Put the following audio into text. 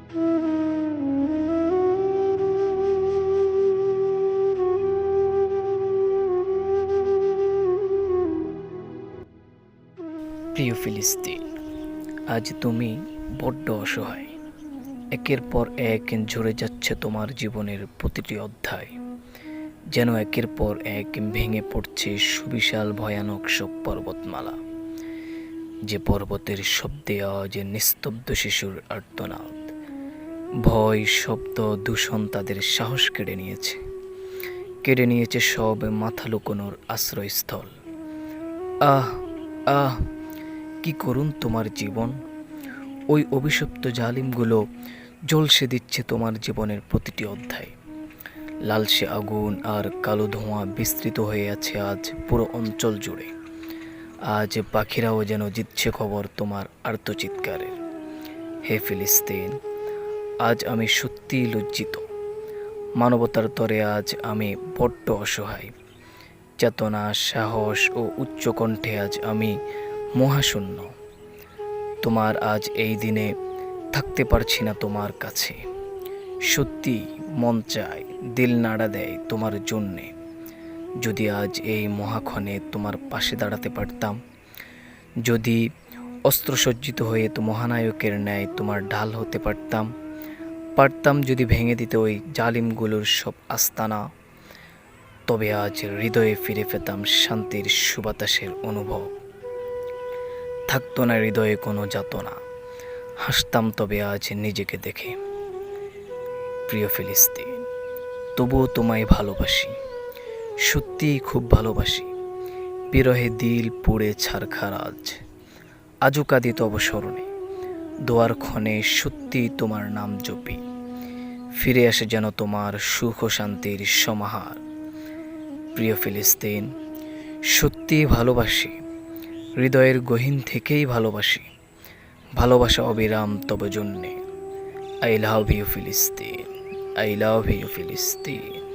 প্রিয় ফিলিস্তিন, আজ তুমি বড্ড অসহায়। একের পর এক ঝরে যাচ্ছে তোমার জীবনের প্রতিটি অধ্যায়, যেন একের পর এক ভেঙে পড়ছে সুবিশাল ভয়ানক সব পর্বতমালা। যে পর্বতের শব্দে আজ নিস্তব্ধ শিশুর আর্তনাদ, ভয়, শব্দ, দূষণ তাদের সাহস কেড়ে নিয়েছে সব মাথা লুকোনোর আশ্রয়স্থল। আহ আহ কি করুন তোমার জীবন! ওই অভিশপ্ত জালিমগুলো ঝলসে দিচ্ছে তোমার জীবনের প্রতিটি অধ্যায়। লালসে আগুন আর কালো ধোঁয়া বিস্তৃত হয়ে আছে আজ পুরো অঞ্চল জুড়ে। আজ পাখিরাও যেন জিতছে খবর তোমার আর্তচিৎকারের। হে ফিলিস্তিন, আজ আমি সত্যিই লজ্জিত। মানবতার তরে আজ আমি বড্ড অসহায়। চেতনা, সাহস ও উচ্চকণ্ঠে আজ আমি মহাশূন্য। তোমার আজ এই দিনে থাকতে পারছি না তোমার কাছে। সত্যি মন চায়, দিল নাড়া দেয় তোমার জন্যে। যদি আজ এই মহাক্ষণে তোমার পাশে দাঁড়াতে পারতাম, যদি অস্ত্রসজ্জিত হয়ে তো মহানায়কের ন্যায় তোমার ঢাল হতে পারতাম যদি ভেঙে দিতে ওই জালিমগুলোর সব আস্তানা, তবে আজ হৃদয়ে ফিরে পেতাম শান্তির সুবাতাসের অনুভব। থাকতো না হৃদয়ে কোনো যাতনা, হাসতাম তবে আজ নিজেকে দেখে। প্রিয় ফিলিস্তিন, তবুও তোমায় ভালোবাসি, সত্যিই খুব ভালোবাসি। বিরহে দিল পুড়ে ছারখার আজও কাঁদি তব স্মরণে। দোয়ার ক্ষণে সত্যি তোমার নাম জপি, ফিরে আসে যেন তোমার সুখ ও শান্তির সমাহার। প্রিয় ফিলিস্তিন, সত্যিই ভালোবাসি, হৃদয়ের গহীন থেকেই ভালোবাসি। ভালোবাসা অবিরাম তব জন্যে। আই লাভ ইউ ফিলিস্তিন, আই লাভ ইউ ফিলিস্তিন।